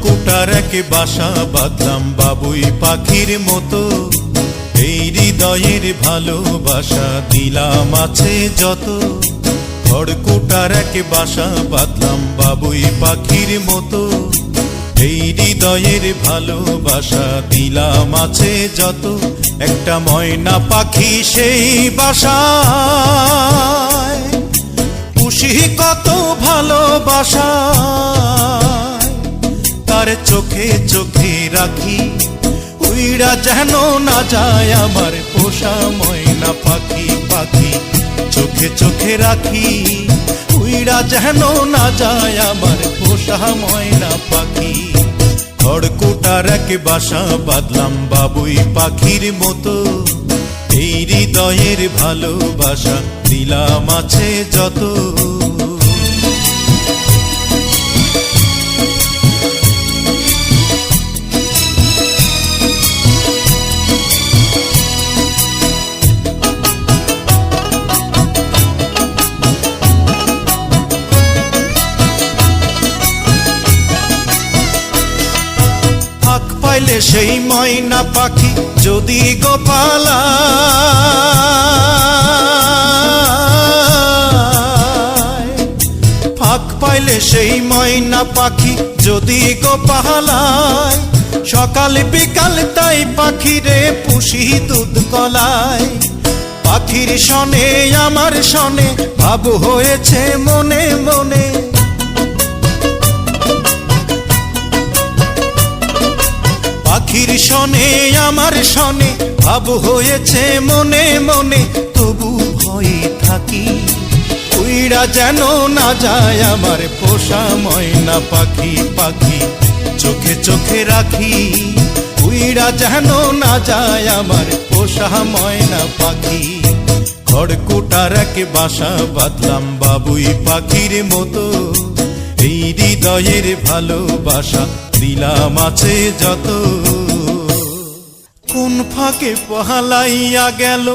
খড়কুটার এক বাসা বাঁধলাম বাবুই পাখির মতো, এই হৃদয়ের ভালোবাসা দিলাম আছে যত। খড়কুটার এক বাসা বাঁধলাম বাবুই পাখির মতো, এই হৃদয়ের ভালোবাসা দিলাম আছে যত। একটা ময়না পাখি সেই বাসায়, পুষি কত ভালোবাসা, তার চোখে চোখে রাখি, উইড়া যেন না যায় আমার পোষা ময়না পাখি। পাখি চোখে চোখে রাখি, উইড়া যেন না যায় আমার পোষা ময়না পাখি। খড়কুটার এক বাসা বাঁধলাম বাবুই পাখির মতো, এই হৃদয়ের ভালোবাসা দিলাম আছে যত। পাইলে সেই ময়না পাখি যদি গোপালা, ফাঁক পাইলে সেই ময়না পাখি যদি গোপালায়, সকাল বিকাল তাই পাখিরে পুষি দুধ কলায়। পাখির শনে আমার শনে ভাব হয়েছে মনে মনে, পাখির শনে আমার শনে ভাব হয়েছে মনে মনে। তবু ভয়ে থাকি, উইড়া যেন না যায় আমার পোষা ময়না পাখি। পাখি চোখে চোখে রাখি, উইড়া যেন না যায় আমার পোষা ময়না পাখি। খড়কুটার এক বাসা বাঁধলাম বাবুই পাখির মতো, এই হৃদয়ের ভালোবাসা দিলাম আছে যত। কোন ফাঁকে পহালাইয়া গেল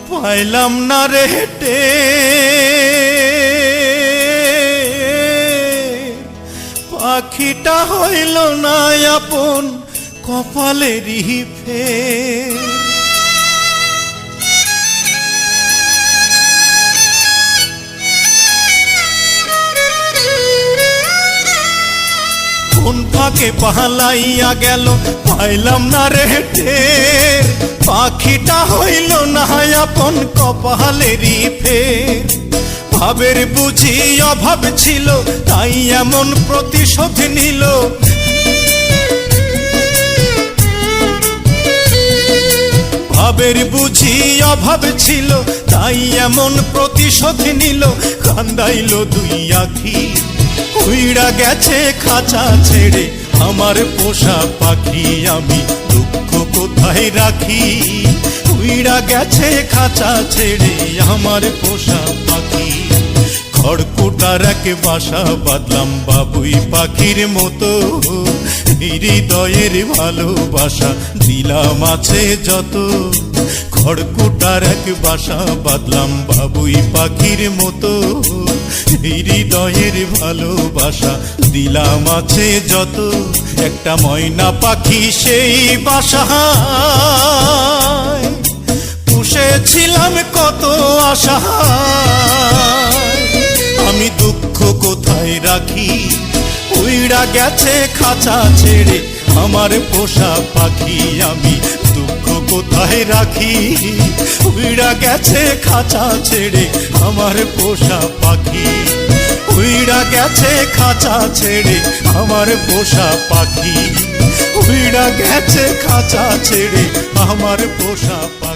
পাইলাম না রে হেটে, পাখিটা হইল না আপন কপালেরই ফের। কোন ফাঁকে পালাইয়া গেল পাইলাম না রে টের, পাখিটা হইল না আপন কপালেরই ফের। ভাবের বুঝি অভাব ছিল তাই এমন প্রতিশোধ নিল, ভাবের বুঝি অভাব ছিল তাই এমন প্রতিশোধ নিল। কান্দাইল দুই আখি, উইড়া গেছে খাঁচা ছেড়ে আমার পোষা পাখি। আমি দুঃখ কোথায় রাখি, উইড়া গেছে খাঁচা ছেড়ে আমার পোষা পাখি। খড়কুটার এক বাসা বাঁধলাম বাবুই পাখির মতো, হৃদয়ের ভালোবাসা দিলাম আছে যত। খড়কুটার এক বাসা বাঁধলাম বাবুই পাখির মতো, হৃদয়ের ভালোবাসা দিলাম আছে যত। একটা ময়না পাখি সেই বাসায়, পুষেছিলাম কত আশা, আমি দুঃখ কোথায় রাখি, উইড়া গেছে খাঁচা ছেড়ে আমার পোষা পাখি। আমি দুঃখ কোথায় রাখি, উইড়া গেছে খাঁচা ছেড়ে আমার পোষা পাখি। উইড়া গেছে খাঁচা ছেড়ে আমার পোষা পাখি, উইড়া গেছে খাঁচা ছেড়ে আমার পোষা পাখি।